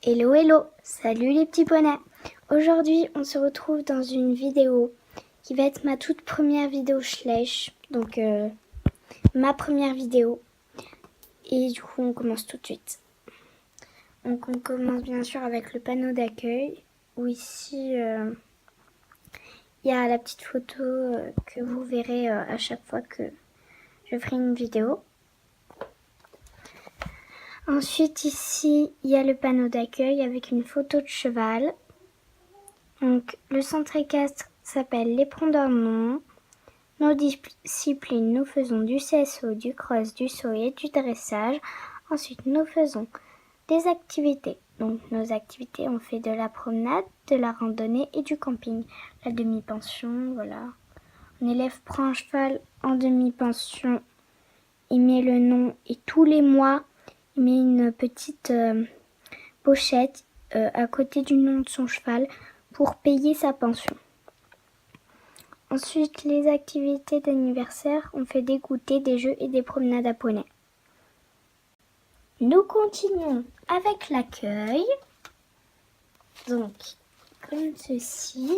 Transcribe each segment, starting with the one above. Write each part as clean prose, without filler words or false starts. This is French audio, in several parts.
Hello hello, salut les petits poneys. Aujourd'hui on se retrouve dans une vidéo qui va être ma toute première vidéo Schleich. Donc ma première vidéo. Et du coup on commence tout de suite. Donc on commence bien sûr avec le panneau d'accueil. Où ici il y a la petite photo que vous verrez à chaque fois que je ferai une vidéo. Ensuite ici il y a le panneau d'accueil avec une photo de cheval. Donc le centre équestre s'appelle l'Éperon d'Ornon. Nos disciplines, nous faisons du CSO, du cross, du saut et du dressage. Ensuite nous faisons des activités. Donc nos activités, on fait de la promenade, de la randonnée et du camping. La demi-pension, voilà. Un élève prend un cheval en demi-pension, il met le nom et tous les mois il met une petite pochette à côté du nom de son cheval pour payer sa pension. Ensuite, les activités d'anniversaire, on fait des goûters, des jeux et des promenades à poney. Nous continuons avec l'accueil. Donc, comme ceci.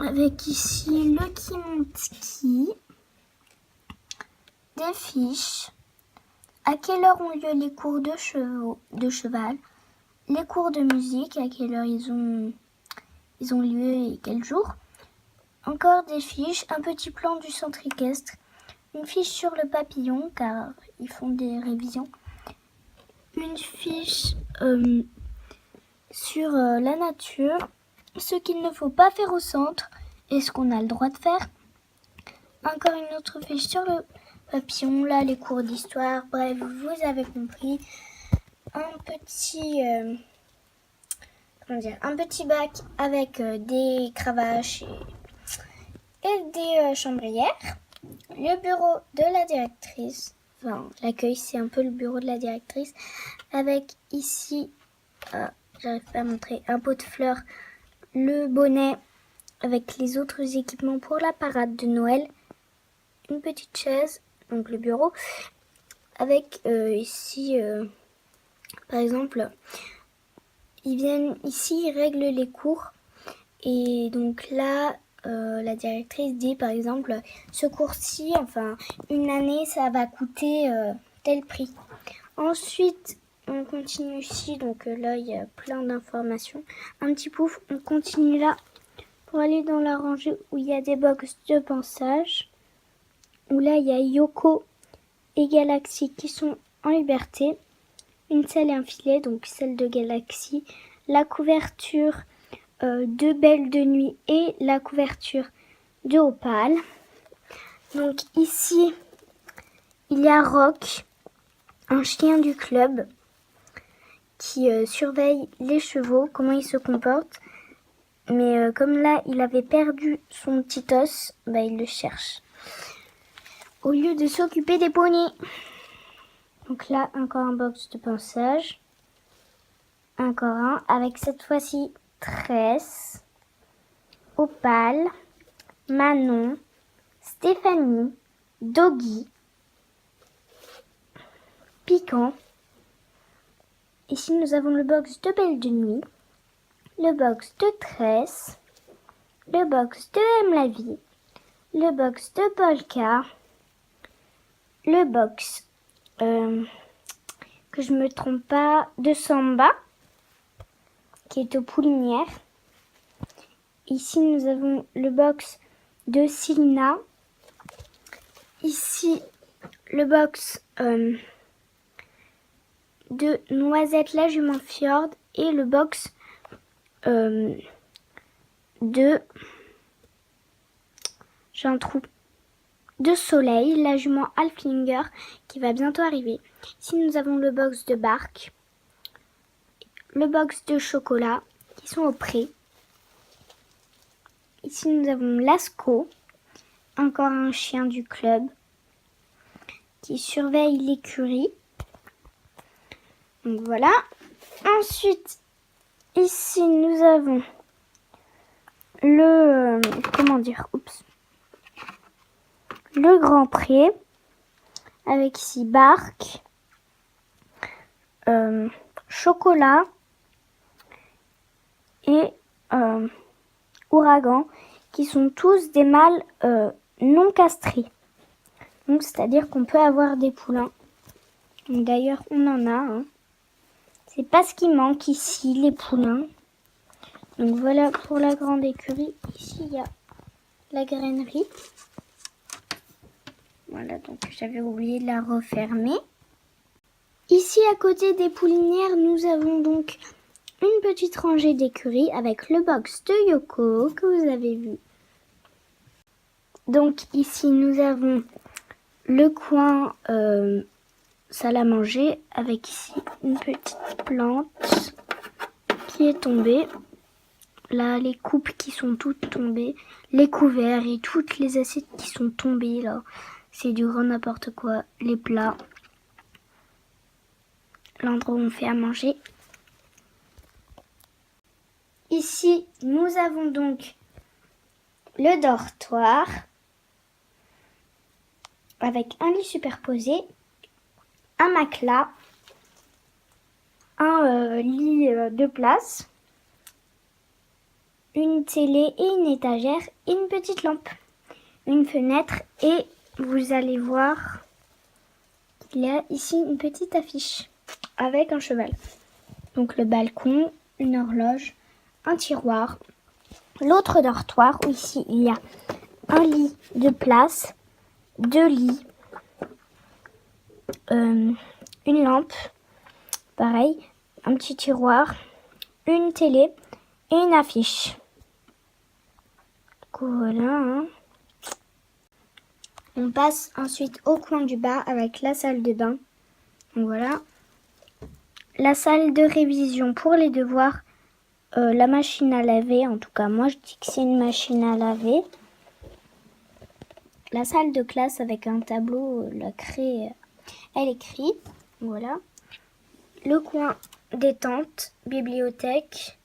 Avec ici le qui monte ski, des fiches, à quelle heure ont lieu les cours de cheval, les cours de musique, à quelle heure ils ont lieu et quel jour. Encore des fiches, un petit plan du centre équestre, une fiche sur le papillon car ils font des révisions, une fiche sur la nature, ce qu'il ne faut pas faire au centre et ce qu'on a le droit de faire. Encore une autre fiche sur le papillon, là les cours d'histoire, bref, vous avez compris. Un petit bac avec des cravaches et des chambrières. Le bureau de la directrice, enfin l'accueil c'est un peu le bureau de la directrice, avec ici, j'arrive pas à montrer, un pot de fleurs, le bonnet avec les autres équipements pour la parade de Noël, une petite chaise, donc le bureau, avec ici, par exemple, ils viennent ici, ils règlent les cours, et donc là, la directrice dit par exemple, ce cours-ci, enfin une année, ça va coûter tel prix. Ensuite, on continue ici, donc là il y a plein d'informations. Un petit pouf, on continue là pour aller dans la rangée où il y a des box de pensage. Où là il y a Yoko et Galaxy qui sont en liberté. Une selle et un filet, donc celle de Galaxy. La couverture de Belle de Nuit et la couverture de Opale. Donc ici, il y a Rock, un chien du club, qui surveille les chevaux, comment ils se comportent. Mais comme là, il avait perdu son petit os, bah, il le cherche. Au lieu de s'occuper des poneys. Donc là, encore un box de pensage. Encore un, avec cette fois-ci Tresse, Opale, Manon, Stéphanie, Doggy, Piquant. Ici, nous avons le box de Belle de Nuit, le box de Tresse, le box de Aime la Vie, le box de Polka, le box, que je me trompe pas, de Samba, qui est aux poulinières. Ici, nous avons le box de Silina. Ici, le box de Noisette la jument Fjord et le box j'ai un trou, de Soleil, la jument Alflinger qui va bientôt arriver. Ici, nous avons le box de Bark, le box de Chocolat qui sont au pré. Ici, nous avons Lasco, encore un chien du club qui surveille l'écurie. Donc voilà. Ensuite, ici, nous avons le le Grand Pré avec ici Bark, Chocolat et Ouragan, qui sont tous des mâles non castrés. Donc c'est-à-dire qu'on peut avoir des poulains. D'ailleurs on en a. Hein. C'est pas ce qui manque ici, les poulains. Donc voilà pour la grande écurie. Ici il y a la grainerie. Voilà, donc j'avais oublié de la refermer. Ici à côté des poulinières, nous avons donc une petite rangée d'écuries avec le box de Yoko que vous avez vu. Donc ici nous avons le coin salle à manger avec ici une petite plante qui est tombée. Là les coupes qui sont toutes tombées, les couverts et toutes les assiettes qui sont tombées là. C'est du grand n'importe quoi, les plats. L'endroit où on fait à manger. Ici, nous avons donc le dortoir avec un lit superposé, un matelas, un lit de place, une télé et une étagère et une petite lampe, une fenêtre et vous allez voir qu'il y a ici une petite affiche avec un cheval. Donc le balcon, une horloge, un tiroir, l'autre dortoir où ici il y a un lit de place, 2 lits, une lampe, pareil, un petit tiroir, une télé et une affiche. Voilà. Hein. On passe ensuite au coin du bas avec la salle de bain. Donc voilà. La salle de révision pour les devoirs. La machine à laver, en tout cas moi je dis que c'est une machine à laver. La salle de classe avec un tableau, la craie, elle écrit. Voilà. Le coin détente, bibliothèque,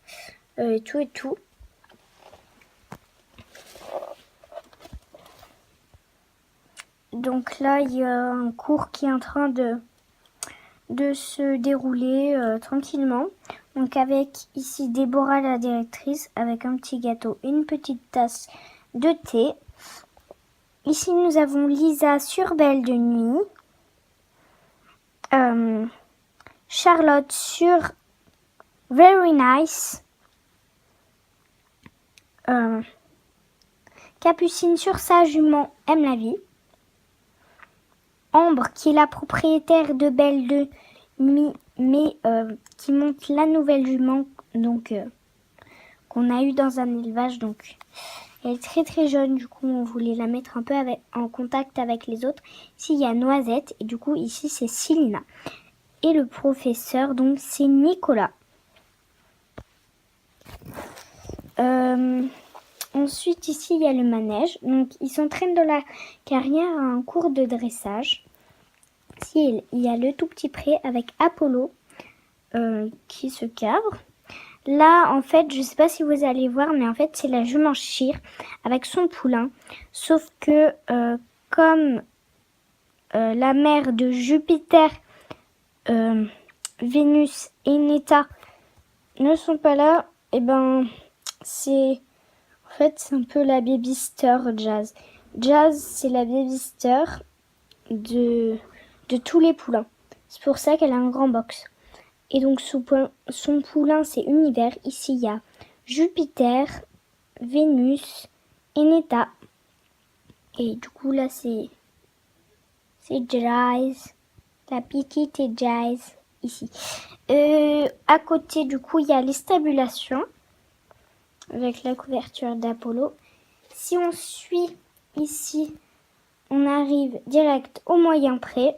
tout et tout. Donc là il y a un cours qui est en train de se dérouler tranquillement. Donc avec ici Déborah la directrice avec un petit gâteau et une petite tasse de thé. Ici nous avons Lisa sur Belle de nuit. Charlotte sur Very Nice. Capucine sur sa jument aime la vie. Ambre qui est la propriétaire de Belle de nuit mais qui monte la nouvelle jument donc qu'on a eu dans un élevage. Donc elle est très très jeune, du coup on voulait la mettre un peu en contact avec les autres. Ici il y a Noisette et du coup ici c'est Célina. Et le professeur donc c'est Nicolas. Ensuite ici il y a le manège. Donc ils s'entraînent dans la carrière à un cours de dressage. Ici il y a le tout petit pré avec Apollo qui se cabre. Là, en fait, je sais pas si vous allez voir, mais en fait, c'est la jument Chire avec son poulain. Sauf que, comme la mère de Jupiter, Vénus et Netta ne sont pas là, et ben, c'est un peu la babysitter Jazz. Jazz, c'est la babysitter de tous les poulains. C'est pour ça qu'elle a un grand box. Et donc son poulain c'est Univers. Ici il y a Jupiter, Vénus et Netta. Et du coup là c'est Jazz. La petite est Jazz ici. À côté du coup il y a l'estabulation avec la couverture d'Apollo. Si on suit ici, on arrive direct au moyen pré.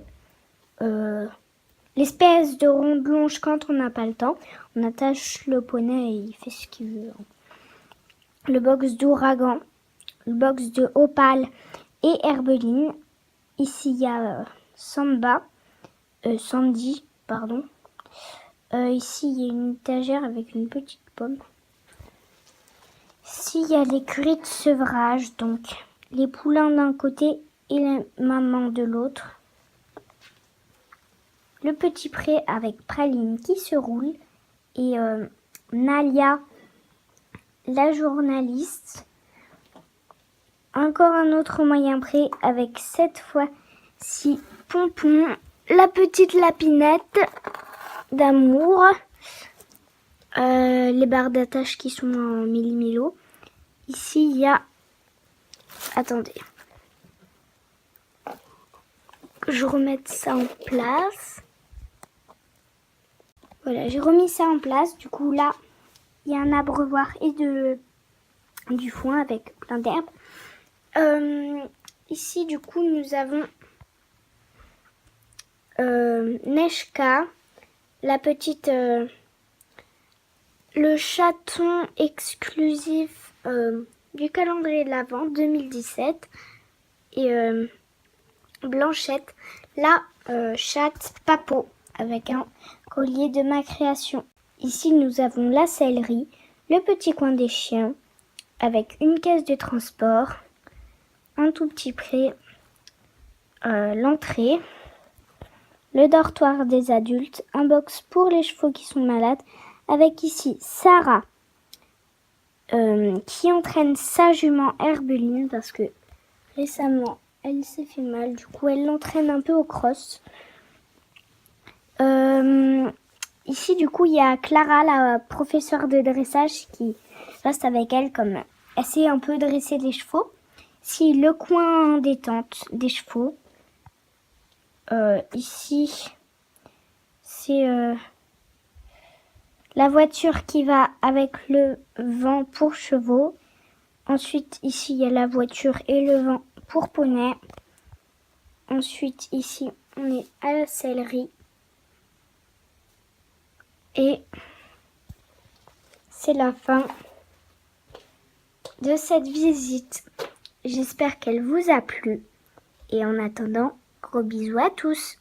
L'espèce de rondelonge quand on n'a pas le temps. On attache le poney et il fait ce qu'il veut. Le box d'Ouragan, le box de Opale et Herbeline. Ici, il y a Sandy, pardon. Ici, il y a une étagère avec une petite pomme. Ici, il y a l'écurie de sevrage, donc les poulains d'un côté et les mamans de l'autre. Le petit pré avec Praline qui se roule. Et Nalia, la journaliste. Encore un autre moyen pré avec cette fois-ci Pompon, la petite lapinette d'amour. Les barres d'attache qui sont en millimilo. Ici, il y a... Attendez. Que je remette ça en place. Voilà, j'ai remis ça en place. Du coup, là, il y a un abreuvoir et du foin avec plein d'herbes. Ici, du coup, nous avons Neshka, la petite... le chaton exclusif du calendrier de l'Avent 2017. Et Blanchette, la chatte Papo, avec un collier de ma création. Ici, nous avons la sellerie, le petit coin des chiens, avec une caisse de transport, un tout petit pré, l'entrée, le dortoir des adultes, un box pour les chevaux qui sont malades, avec ici Sarah, qui entraîne sa jument Herbeline, parce que récemment, elle s'est fait mal, du coup, elle l'entraîne un peu au cross. Ici, du coup, il y a Clara, la professeure de dressage, qui reste avec elle comme elle sait un peu dresser les chevaux. Ici, le coin détente des chevaux. Ici, c'est la voiture qui va avec le vent pour chevaux. Ensuite, ici, il y a la voiture et le vent pour poney. Ensuite, ici, on est à la sellerie. Et c'est la fin de cette visite. J'espère qu'elle vous a plu. Et en attendant, gros bisous à tous.